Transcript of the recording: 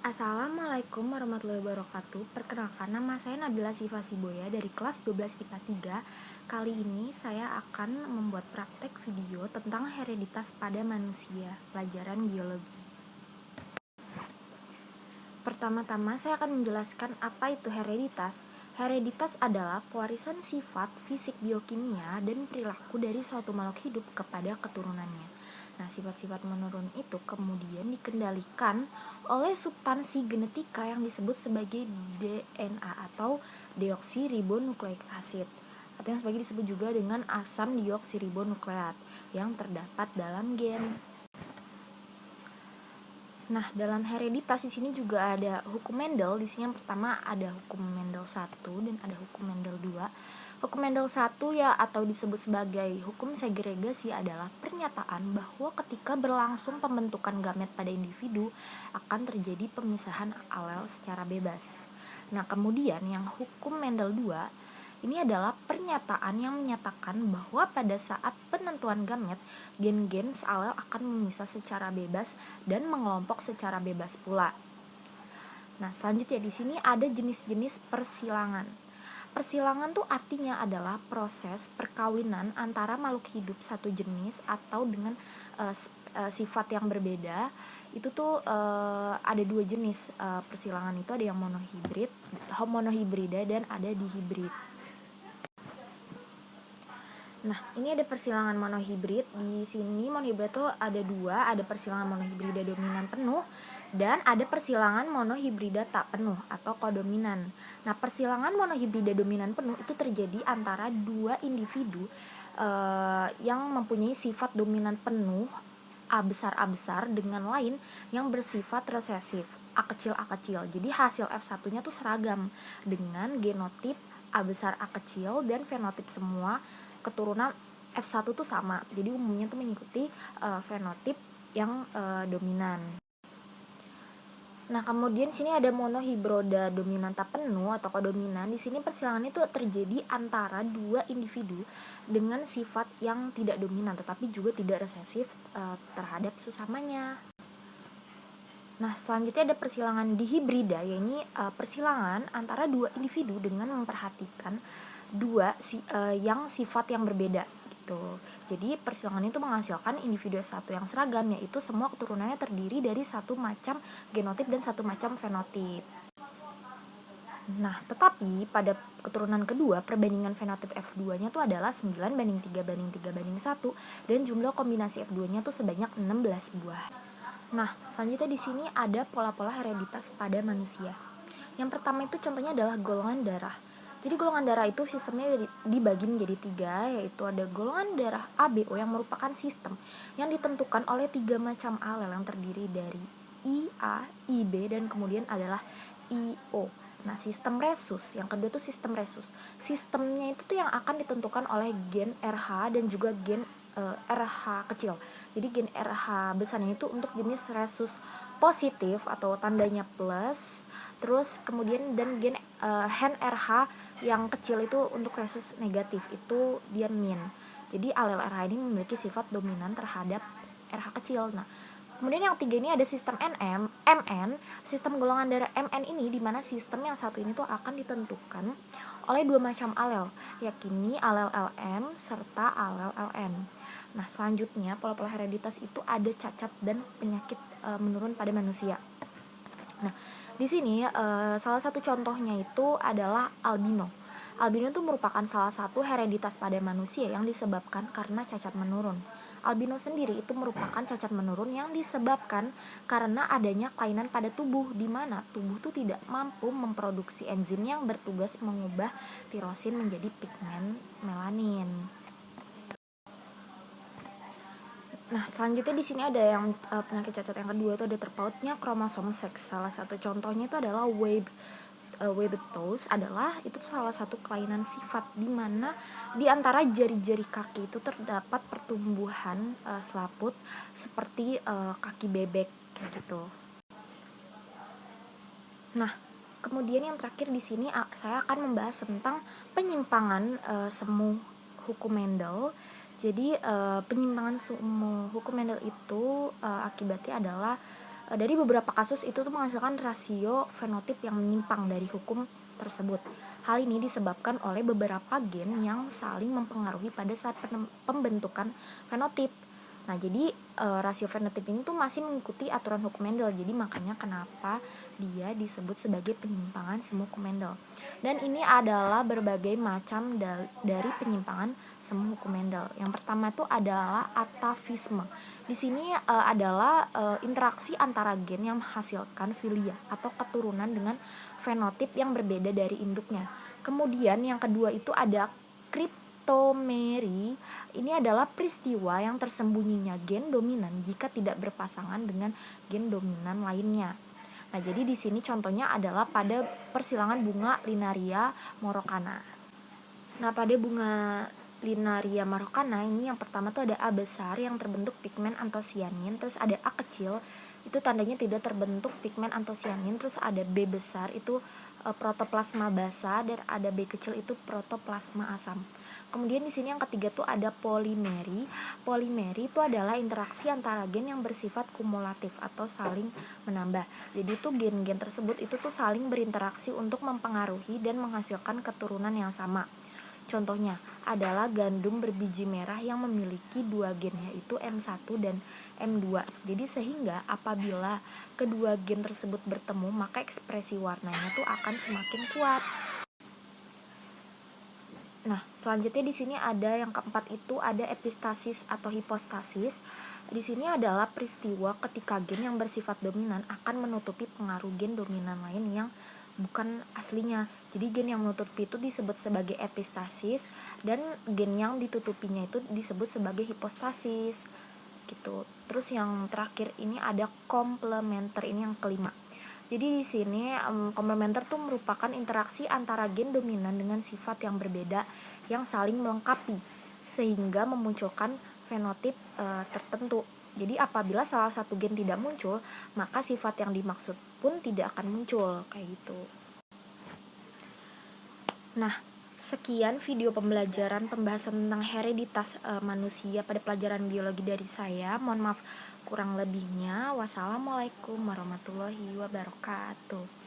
Assalamualaikum warahmatullahi wabarakatuh. Perkenalkan, nama saya Nabila Siva Siboya dari kelas 12 IPA 3. Kali ini saya akan membuat praktek video tentang hereditas pada manusia, pelajaran biologi. Pertama-tama saya akan menjelaskan apa itu hereditas. Hereditas adalah pewarisan sifat, fisik, biokimia, dan perilaku dari suatu makhluk hidup kepada keturunannya. Nah, sifat-sifat menurun itu kemudian dikendalikan oleh substansi genetika yang disebut sebagai DNA atau deoksiribonukleik acid, atau yang sebagai disebut juga dengan asam dioksiribonukleat yang terdapat dalam gen. Nah, dalam hereditas di sini juga ada hukum Mendel. Di sini yang pertama ada hukum Mendel 1 dan ada hukum Mendel 2. Hukum Mendel 1 ya atau disebut sebagai hukum segregasi adalah pernyataan bahwa ketika berlangsung pembentukan gamet pada individu akan terjadi pemisahan alel secara bebas. Nah, kemudian yang hukum Mendel 2 ini adalah pernyataan yang menyatakan bahwa pada saat penentuan gamet, gen-gen sealel akan memisah secara bebas dan mengelompok secara bebas pula. Nah, selanjutnya di sini ada jenis-jenis persilangan. Persilangan tuh artinya adalah proses perkawinan antara makhluk hidup satu jenis atau dengan sifat yang berbeda. Itu tuh ada dua jenis persilangan itu, ada yang monohibrida dan ada dihibrid. Nah, ini ada persilangan monohibrid. Di sini monohibrid itu ada dua, ada persilangan monohibrida dominan penuh dan ada persilangan monohibrida tak penuh atau kodominan. Nah, persilangan monohibrida dominan penuh itu terjadi antara dua individu yang mempunyai sifat dominan penuh A besar dengan lain yang bersifat resesif A kecil. Jadi hasil F1-nya tuh seragam dengan genotip A besar A kecil dan fenotip semua keturunan F1 tuh sama. Jadi umumnya tuh mengikuti fenotip yang dominan. Nah, kemudian sini ada monohibroda dominan tak penuh atau kodominan. Di sini persilangan itu terjadi antara dua individu dengan sifat yang tidak dominan tetapi juga tidak resesif terhadap sesamanya. Nah, selanjutnya ada persilangan dihibrida, yaitu persilangan antara dua individu dengan memperhatikan yang sifat yang berbeda gitu. Jadi persilangan itu menghasilkan individu satu yang seragam, yaitu semua keturunannya terdiri dari satu macam genotip dan satu macam fenotip. Nah, tetapi pada keturunan kedua, perbandingan fenotip F2-nya tuh adalah 9:3:3:1 dan jumlah kombinasi F2-nya tuh sebanyak 16 buah. Nah, selanjutnya di sini ada pola-pola hereditas pada manusia. Yang pertama itu contohnya adalah golongan darah. Jadi golongan darah itu sistemnya dibagi menjadi 3, yaitu ada golongan darah ABO yang merupakan sistem yang ditentukan oleh 3 macam alel yang terdiri dari IA, IB, dan kemudian adalah IO. Nah, sistem resus, yang kedua itu sistem resus. Sistemnya itu tuh yang akan ditentukan oleh gen RH dan juga gen RH kecil. Jadi gen RH besarnya itu untuk jenis resus positif atau tandanya plus. Terus kemudian dan gen hen RH yang kecil itu untuk resus negatif, itu dia min. Jadi alel RH ini memiliki sifat dominan terhadap RH kecil. Nah, kemudian yang tiga ini ada sistem MN. Sistem golongan darah MN ini dimana sistem yang satu ini tuh akan ditentukan oleh dua macam alel, yakni alel LM serta alel LN. Nah, selanjutnya pola-pola hereditas itu ada cacat dan penyakit menurun pada manusia. Nah, di sini salah satu contohnya itu adalah albino. Albino itu merupakan salah satu hereditas pada manusia yang disebabkan karena cacat menurun. Albino sendiri itu merupakan cacat menurun yang disebabkan karena adanya kelainan pada tubuh, di mana tubuh itu tidak mampu memproduksi enzim yang bertugas mengubah tirosin menjadi pigmen melanin. Nah, selanjutnya di sini ada yang penyakit cacat yang kedua itu ada terpautnya kromosom seks. Salah satu contohnya itu adalah Webbed-Toes adalah itu salah satu kelainan sifat di mana di antara jari-jari kaki itu terdapat pertumbuhan selaput seperti kaki bebek kayak gitu. Nah, kemudian yang terakhir di sini saya akan membahas tentang penyimpangan semu hukum Mendel. Jadi penyimpangan semu hukum Mendel itu akibatnya adalah dari beberapa kasus itu tuh menghasilkan rasio fenotip yang menyimpang dari hukum tersebut. Hal ini disebabkan oleh beberapa gen yang saling mempengaruhi pada saat pembentukan fenotip. Nah, jadi rasio fenotip ini tuh masih mengikuti aturan hukum Mendel. Jadi makanya kenapa dia disebut sebagai penyimpangan semu hukum Mendel. Dan ini adalah berbagai macam dari penyimpangan semu hukum Mendel. Yang pertama itu adalah atavisme. Di sini adalah interaksi antara gen yang menghasilkan filia atau keturunan dengan fenotip yang berbeda dari induknya. Kemudian yang kedua itu ada kriptomeri. Ini adalah peristiwa yang tersembunyinya gen dominan jika tidak berpasangan dengan gen dominan lainnya. Nah, jadi di sini contohnya adalah pada persilangan bunga Linaria morocana. Nah, pada bunga Linaria marokana ini yang pertama tuh ada A besar yang terbentuk pigmen antosianin, terus ada A kecil itu tandanya tidak terbentuk pigmen antosianin, terus ada B besar itu protoplasma basa, dan ada B kecil itu protoplasma asam. Kemudian di sini yang ketiga tuh ada polimeri. Polimeri itu adalah interaksi antara gen yang bersifat kumulatif atau saling menambah. Jadi tuh gen-gen tersebut itu tuh saling berinteraksi untuk mempengaruhi dan menghasilkan keturunan yang sama. Contohnya adalah gandum berbiji merah yang memiliki dua gen, yaitu M1 dan M2. Jadi sehingga apabila kedua gen tersebut bertemu, maka ekspresi warnanya tuh akan semakin kuat. Nah, selanjutnya di sini ada yang keempat itu ada epistasis atau hipostasis. Di sini adalah peristiwa ketika gen yang bersifat dominan akan menutupi pengaruh gen dominan lain yang bukan aslinya. Jadi gen yang menutupi itu disebut sebagai epistasis, dan gen yang ditutupinya itu disebut sebagai hipostasis gitu. Terus yang terakhir ini ada komplementer, ini yang kelima. Jadi di sini komplementer tuh merupakan interaksi antara gen dominan dengan sifat yang berbeda yang saling melengkapi sehingga memunculkan fenotip tertentu. Jadi apabila salah satu gen tidak muncul, maka sifat yang dimaksud pun tidak akan muncul, kayak gitu. Nah, sekian video pembelajaran pembahasan tentang hereditas manusia pada pelajaran biologi dari saya. Mohon maaf kurang lebihnya. Wassalamualaikum warahmatullahi wabarakatuh.